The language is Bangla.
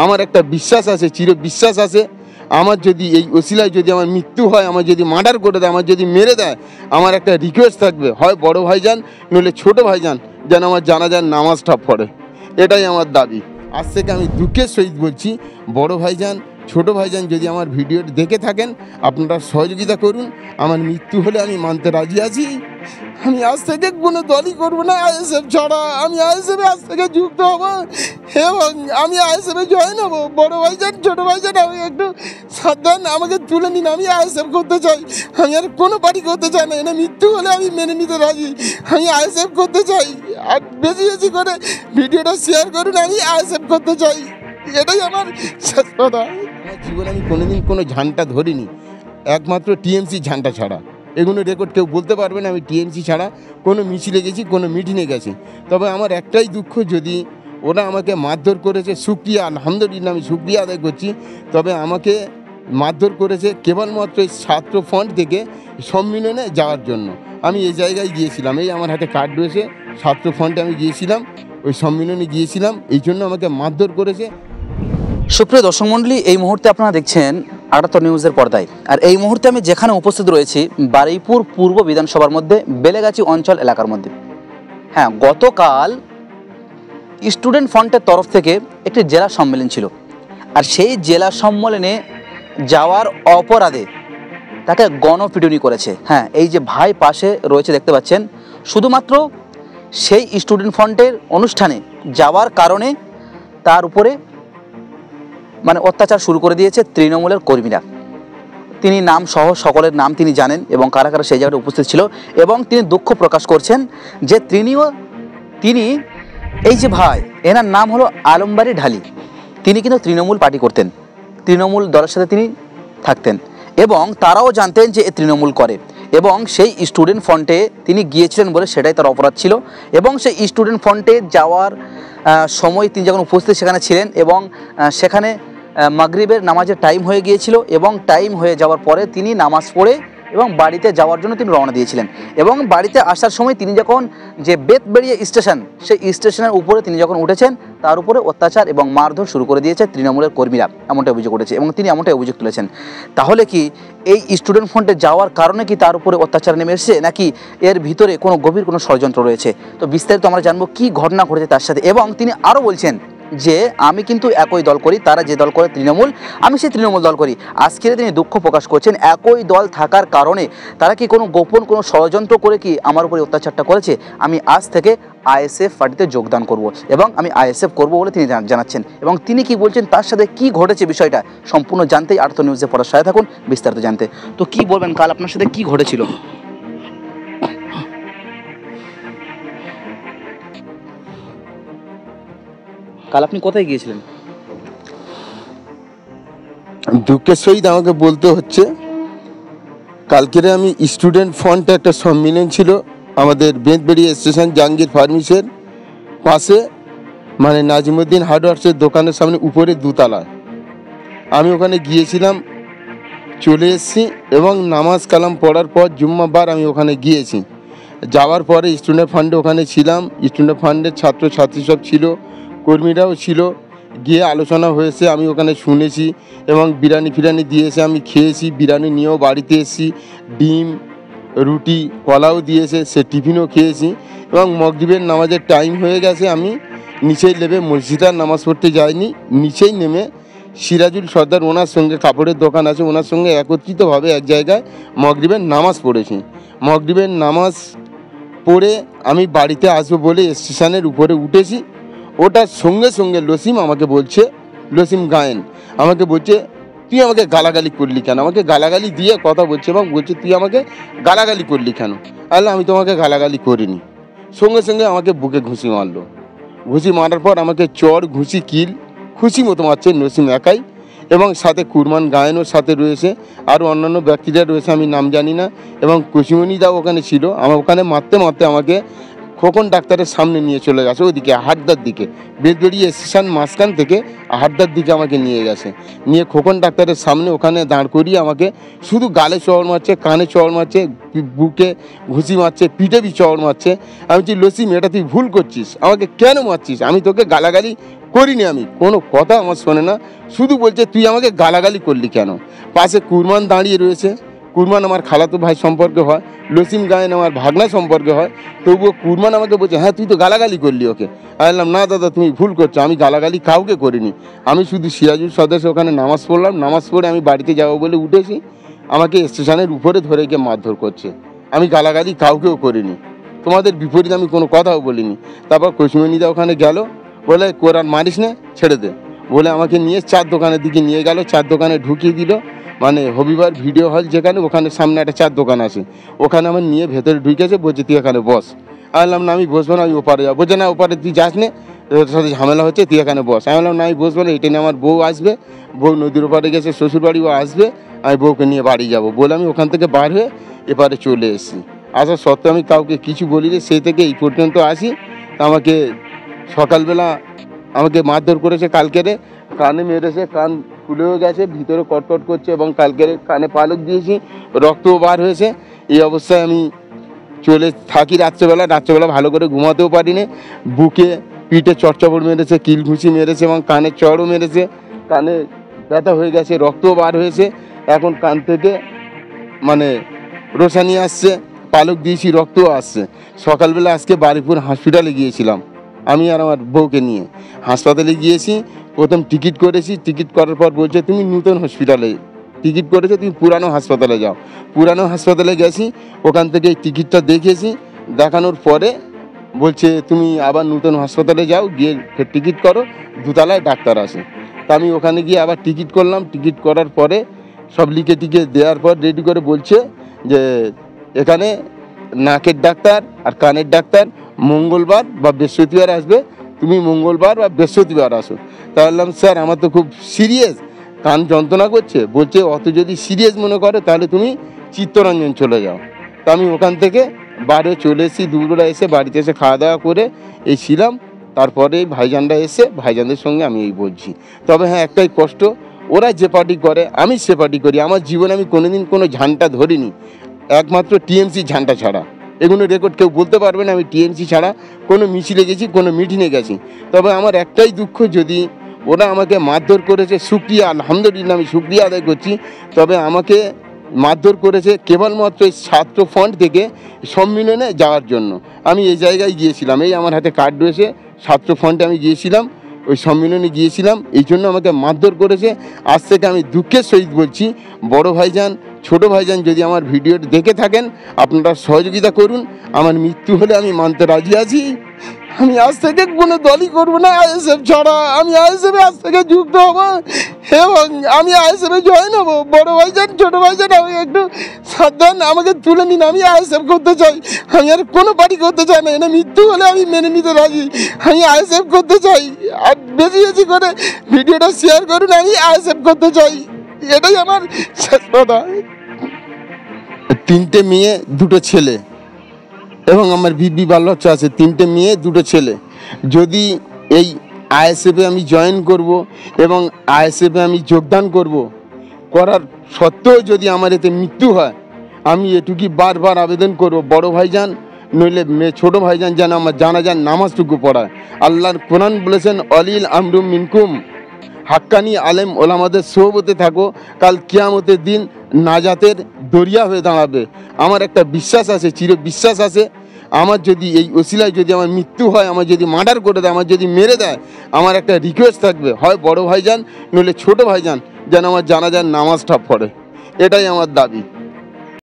আমার একটা বিশ্বাস আছে, চির বিশ্বাস আছে, আমার যদি এই ওসিলায় যদি আমার মৃত্যু হয়, আমার যদি মার্ডার করে দেয়, আমার যদি মেরে দেয়, আমার একটা রিকোয়েস্ট থাকবে, হয় বড় ভাইজান নইলে ছোটো ভাইজান যেন আমার জানাজার নামাজটা পড়ে। এটাই আমার দাবি। আজ থেকে আমি দুঃখের সহিত বলছি, বড় ভাইজান ছোটো ভাইজান যদি আমার ভিডিওটি দেখে থাকেন, আপনারা সহযোগিতা করুন। আমার মৃত্যু হলে আমি মানতে রাজি আছি। আমি আজ থেকে কোনো দলই করবো না আইএসএফ ছাড়া। আমি আইএসএফে আজ থেকে যুক্ত হব এবং আমি আইএসএফে জয়েন হবো। বড় ভাইজান ছোটো ভাইজান আমি একটু সাবধান, আমাকে তুলে নিন। আমি আইএসএফ করতে চাই, আমি আর কোনো পার্টি করতে চাই না। এনে মৃত্যু হলে আমি মেনে নিতে রাজি। আমি আইএসএফ করতে চাই, আর বেশি বেশি করে ভিডিওটা শেয়ার করুন। আমি আইএসএফ করতে চাই, এটাই আমার শেষ কথা। আমার জীবনে আমি কোনোদিন কোনো ঝান্ডা ধরিনি, একমাত্র টিএমসি ঝান্ডা ছাড়া। এগুলো রেকর্ড কেউ বলতে পারবে না আমি টিএমসি ছাড়া কোনো মিছিলে গেছি, কোনো মিটিংয়ে গেছি। তবে আমার একটাই দুঃখ, যদি ওরা আমাকে মারধর করেছে, শুকরিয়া আলহামদুলিল্লাহ আমি শুকরিয়া আদায় করছি। তবে আমাকে মারধর করেছে কেবলমাত্র এই ছাত্র ফ্রন্ট থেকে সম্মেলনে যাওয়ার জন্য। আমি এই জায়গায় গিয়েছিলাম, এই আমার হাতে কার্ড রয়েছে, ছাত্র ফ্রন্টে আমি গিয়েছিলাম, ওই সম্মেলনে গিয়েছিলাম, এই জন্য আমাকে মারধর করেছে। সুপ্রিয় দর্শক মণ্ডলী, এই মুহূর্তে আপনারা দেখছেন ৭৮ নিউজের পর্দায়। আর এই মুহূর্তে আমি যেখানে উপস্থিত রয়েছি, বারুইপুর পূর্ব বিধানসভার মধ্যে বেলেগাছি অঞ্চল এলাকার মধ্যে। হ্যাঁ, গতকাল স্টুডেন্ট ফ্রন্টের তরফ থেকে একটি জেলা সম্মেলন ছিল, আর সেই জেলা সম্মেলনে যাওয়ার অপরাধে তাকে গণপিটুনি করেছে। হ্যাঁ, এই যে ভাই পাশে রয়েছে দেখতে পাচ্ছেন, শুধুমাত্র সেই স্টুডেন্ট ফ্রন্টের অনুষ্ঠানে যাওয়ার কারণে তার উপরে মানে অত্যাচার শুরু করে দিয়েছে তৃণমূলের কর্মীরা। তিনি নাম সহ সকলের নাম তিনি জানেন এবং কারা কারা সেই জায়গায় উপস্থিত ছিল, এবং তিনি দুঃখ প্রকাশ করছেন যে তিনি এই যে ভাই, এনার নাম হলো আলমবাড়ি ঢালি, তিনি কিন্তু তৃণমূল পার্টি করতেন, তৃণমূল দলের সাথে তিনি থাকতেন এবং তারাও জানতেন যে এ তৃণমূল করে, এবং সেই স্টুডেন্ট ফ্রন্টে তিনি গিয়েছিলেন বলে সেটাই তার অপরাধ ছিল। এবং সেই স্টুডেন্ট ফ্রন্টে যাওয়ার সময় তিনি যখন উপস্থিত সেখানে ছিলেন, এবং সেখানে মাগরিবের নামাজের টাইম হয়ে গিয়েছিল, এবং টাইম হয়ে যাওয়ার পরে তিনি নামাজ পড়ে এবং বাড়িতে যাওয়ার জন্য তিনি রওনা দিয়েছিলেন। এবং বাড়িতে আসার সময় তিনি যখন যে বেতবেড়িয়া স্টেশন, সেই স্টেশনের উপরে তিনি যখন উঠেছেন, তার উপরে অত্যাচার এবং মারধর শুরু করে দিয়েছে তৃণমূলের কর্মীরা, এমনটাই অভিযোগ উঠেছে এবং তিনি এমনটাই অভিযোগ তুলেছেন। তাহলে কি এই স্টুডেন্ট ফ্রন্টে যাওয়ার কারণে কি তার উপরে অত্যাচার নেমে এসেছে, নাকি এর ভিতরে কোনো গভীর কোনো ষড়যন্ত্র রয়েছে? তো বিস্তারিত আমরা জানবো কী ঘটনা ঘটেছে তার সাথে। এবং তিনি আরও বলছেন যে আমি কিন্তু একই দল করি, তারা যে দল করে তৃণমূল, আমি সেই তৃণমূল দল করি। আজকে তিনি দুঃখ প্রকাশ করছেন, একই দল থাকার কারণে তারা কি কোনো গোপন কোনো ষড়যন্ত্র করে কি আমার উপরে অত্যাচারটা করেছে। আমি আজ থেকে আইএসএফ পার্টিতে যোগদান করব এবং আমি আইএসএফ করব বলে তিনি জানাচ্ছেন। এবং তিনি কি বলছেন, তার সাথে কি ঘটেছে বিষয়টা সম্পূর্ণ জানতেই ৮৮ নিউজে পড়ার সাথে থাকুন বিস্তারিত জানতে। তো কি বলবেন, কাল আপনার সাথে কি ঘটেছিল? কাল আপনি কোথায় গিয়েছিলেন? দুঃখের সহিত আমাকে বলতে হচ্ছে, কালকেরে আমি স্টুডেন্ট ফ্রন্টে একটা সম্মেলন ছিল আমাদের বেতবেড়িয়া স্টেশন জাহাঙ্গীর ফার্মেসির পাশে, মানে নাজিমুদ্দিন হার্ডওয়ার্সের দোকানের সামনে উপরে দুতলায়। আমি ওখানে গিয়েছিলাম, চলে এসেছি এবং নামাজ কালাম পড়ার পর জুম্মাবার আমি ওখানে গিয়েছি। যাওয়ার পরে স্টুডেন্ট ফান্ডে ওখানে ছিলাম, স্টুডেন্ট ফান্ডের ছাত্রছাত্রী সব ছিল, কর্মীরাও ছিল। গিয়ে আলোচনা হয়েছে, আমি ওখানে শুনেছি এবং বিরিয়ানি দিয়েছে, আমি খেয়েছি। বিরিয়ানি নিয়েও বাড়িতে এসেছি, ডিম রুটি কলাও দিয়েছে, সে টিফিনও খেয়েছি। এবং মাগরিবের নামাজের টাইম হয়ে গেছে, আমি নিচেই নেমে মসজিদার নামাজ পড়তে যাইনি, নিচেই নেমে সিরাজুল সর্দার, ওনার সঙ্গে কাপড়ের দোকান আছে, ওনার সঙ্গে একত্রিতভাবে এক জায়গায় মাগরিবের নামাজ পড়েছি। মাগরিবের নামাজ পড়ে আমি বাড়িতে আসবো বলে স্টেশনের উপরে উঠেছি। ওটার সঙ্গে সঙ্গে লসিম আমাকে বলছে, লসিম গায়েন আমাকে বলছে, তুই আমাকে গালাগালি করলি কেন? আমাকে গালাগালি দিয়ে কথা বলছে এবং বলছে, তুই আমাকে গালাগালি করলি কেন? আল্লাহ, আমি তোমাকে গালাগালি করিনি। সঙ্গে সঙ্গে আমাকে বুকে ঘুষি মারলো। ঘুষি মারার পর আমাকে চর ঘুষি কিল খুশি মতো মারছে লসিম একাই, এবং সাথে কুরমান গায়েনও সাথে রয়েছে, আরও অন্যান্য ব্যক্তিরা রয়েছে, আমি নাম জানি না। এবং কুশিমণিদাও ওখানে ছিল। আমার ওখানে মারতে মারতে আমাকে খোকন ডাক্তারের সামনে নিয়ে চলে গেছে, ওইদিকে হাটদার দিকে, বেতবেড়িয়া স্টেশন মাঝখান থেকে হাটদার দিকে আমাকে নিয়ে গেছে। নিয়ে খোকন ডাক্তারের সামনে ওখানে দাঁড় করিয়ে আমাকে শুধু গালে চড় মারছে, কানে চড় মারছে, বুকে ঘুষি মারছে, পিঠে চড় মারছে। আমি বলছি, লসিম এটা তুই ভুল করছিস, আমাকে কেন মারছিস? আমি তোকে গালাগালি করিনি আমি, কোনো কথা আমার শোনে না, শুধু বলছে তুই আমাকে গালাগালি করলি কেন। পাশে কুরমান দাঁড়িয়ে রয়েছে, কুরমান আমার খালাতো ভাই সম্পর্কে হয়, লসিম গায়েন আমার ভাগনা সম্পর্কে হয়, তবুও কুরমান আমাকে বলছে হ্যাঁ তুই তো গালাগালি করলি ওকে। আমি বললাম না দাদা তুমি ভুল করছো, আমি গালাগালি কাউকে করিনি, আমি শুধু সিরাজুল সদস্য ওখানে নামাজ পড়লাম, নামাজ পড়ে আমি বাড়িতে যাবো বলে উঠেছি, আমাকে স্টেশনের উপরে ধরে গিয়ে মারধর করছে, আমি গালাগালি কাউকেও করিনি, তোমাদের বিপরীতে আমি কোনো কথাও বলিনি। তারপর কসুমনিদা ওখানে গেল, বলে কোরআন মারিস না ছেড়ে দে, বলে আমাকে নিয়ে চার দোকানের দিকে নিয়ে গেল, চার দোকানে ঢুকিয়ে দিল, মানে হবিবার ভিডিও হল যেখানে, ওখানে সামনে একটা চার দোকান আছে, ওখানে আমার নিয়ে ভেতরে ঢুকেছে, বলছে তুই এখানে বস। আমি বললাম না আমি বসবো না, আমি ওপারে যাবো। বলছে না ওপারে তুই যাস না, তোর সাথে ঝামেলা হচ্ছে, তুই এখানে বস। আমি বললাম না আমি বসবো না, এটা নিয়ে আমার বউ আসবে, বউ নদীর ওপারে গেছে শ্বশুরবাড়িও আসবে, আমি বউকে নিয়ে বাড়ি যাব বলে আমি ওখান থেকে বার হয়ে এপারে চলে এসেছি। আসা সত্ত্বেও আমি কাউকে কিছু বলি না, সেই থেকে এই পর্যন্ত আসি। আমাকে সকালবেলা আমাকে মারধর করেছে, কালকেরে কানে মেরেছে, কান ফুলেও গেছে, ভিতরে কটকট করছে, এবং কালকেরে কানে পালক দিয়েছি, রক্তও বার হয়েছে। এই অবস্থায় আমি চলে থাকি রাত্রেবেলা ভালো করে ঘুমাতেও পারি না, বুকে পিঠে চড়চড় মেরেছে, কিল ঘুষি মেরেছে, এবং কানে চড়ও মেরেছে, কানে ব্যথা হয়ে গেছে, রক্তও বার হয়েছে, এখন কান থেকে মানে রোশানি আসছে, পালক দিয়েছি, রক্তও আসছে। সকালবেলা আজকে বারুইপুর হসপিটালে গিয়েছিলাম, আমি আর আমার বউকে নিয়ে হাসপাতালে গিয়েছি, প্রথম টিকিট করেছি, টিকিট করার পর বলছে তুমি নূতন হসপিটালে টিকিট করেছো, তুমি পুরানো হাসপাতালে যাও। পুরানো হাসপাতালে গেছি, ওখান থেকে এই টিকিটটা দেখেছি, দেখানোর পরে বলছে তুমি আবার নূতন হাসপাতালে যাও, গিয়ে ফের টিকিট করো, দুতলায় ডাক্তার আসে। তা আমি ওখানে গিয়ে আবার টিকিট করলাম, টিকিট করার পরে সব লিখে টিকে দেওয়ার পর রেডি করে বলছে যে এখানে নাকের ডাক্তার আর কানের ডাক্তার মঙ্গলবার বা বৃহস্পতিবার আসবে, তুমি মঙ্গলবার বা বৃহস্পতিবার আসো। তা বললাম স্যার আমার তো খুব সিরিয়াস কান যন্ত্রণা করছে, বলছে অত যদি সিরিয়াস মনে করো তাহলে তুমি চিত্তরঞ্জন চলে যাও। তা আমি ওখান থেকে বাইরে চলে এসেছি, দুপুরবেলা এসে বাড়িতে এসে খাওয়া দাওয়া করে এই ছিলাম। তারপরে ভাইজানরা এসে ভাইজানদের সঙ্গে আমি এই বলছি। তবে হ্যাঁ একটাই কষ্ট, ওরা যে পার্টি করে আমি সে পার্টি করি, আমার জীবনে আমি কোনোদিন কোনো ঝান্ডা ধরিনি, একমাত্র টিএমসি ঝান্ডা ছাড়া। এগুলো রেকর্ড কেউ বলতে পারবে না আমি টিএমসি ছাড়া কোনো মিছিলে গেছি, কোনো মিটিংয়ে গেছি। তবে আমার একটাই দুঃখ, যদি ওরা আমাকে মারধর করেছে, শুকরিয়া আলহামদুলিল্লাহ আমি শুকরিয়া আদায় করছি, তবে আমাকে মারধর করেছে কেবলমাত্র এই ছাত্র ফ্রন্ট থেকে সম্মেলনে যাওয়ার জন্য। আমি এই জায়গায় গিয়েছিলাম, এই আমার হাতে কার্ড রয়েছে, ছাত্র ফ্রন্টে আমি গিয়েছিলাম, ওই সম্মেলনে গিয়েছিলাম, এই জন্য আমাকে মারধর করেছে। আজ থেকে আমি দুঃখের সহিত বলছি, বড় ভাইজান ছোটো ভাইজান যদি আমার ভিডিওটি দেখে থাকেন আপনারা সহযোগিতা করুন, আমার মৃত্যু হলে আমি মানতে রাজি আছি। আমি আজ থেকে কোনো দলই করবো না আইএসএফ ছাড়া, আমি আইএসএফে আজ থেকে যুক্ত হব এবং আমি আইএসএফে জয়েন হবো। বড় ভাইজান ছোটো ভাইজান আমাকে একটু সাবধান, আমাকে তুলে নিন, আমি আইএসএফ করতে চাই, আমি আর কোনো পার্টি করতে চাই না, এটা মৃত্যু হলে আমি মেনে নিতে রাজি, আমি আইএসএফ করতে চাই। আর বেশি বেশি করে ভিডিওটা শেয়ার করুন, আমি আইএসএফ করতে চাই, এটাই আমার শেষ কথা। 3টে মেয়ে 2টো ছেলে এবং আমার বিবি বাল বাচ্চা আছে, 3টে মেয়ে 2টো ছেলে। যদি এই আইএসএফে আমি জয়েন করব এবং আইএসএফে আমি যোগদান করার সত্ত্বেও যদি আমার এতে মৃত্যু হয়, আমি এটুকুই বারবার আবেদন করব, বড় ভাইজান নইলে ছোটো ভাইজান যেন আমার জানাজার নামাজটুকু পড়ায়। আল্লাহর কোরআন বলেছেন অলিল আমরুম মিনকুম, হাক্কানি আলেম ওলামাদের সোহবতে থাকো, কাল কিয়ামতের দিন নাজাতের দরিয়া হয়ে দাঁড়াবে। আমার একটা বিশ্বাস আছে, চির বিশ্বাস আছে, আমার যদি এই ওসিলায় যদি আমার মৃত্যু হয়, আমার যদি মার্ডার করে দেয়, আমার যদি মেরে দেয়, আমার একটা রিকোয়েস্ট থাকবে, হয় বড় ভাইজান নইলে ছোটো ভাইজান যেন আমার জানাজার নামাজটা পড়ে, এটাই আমার দাবি।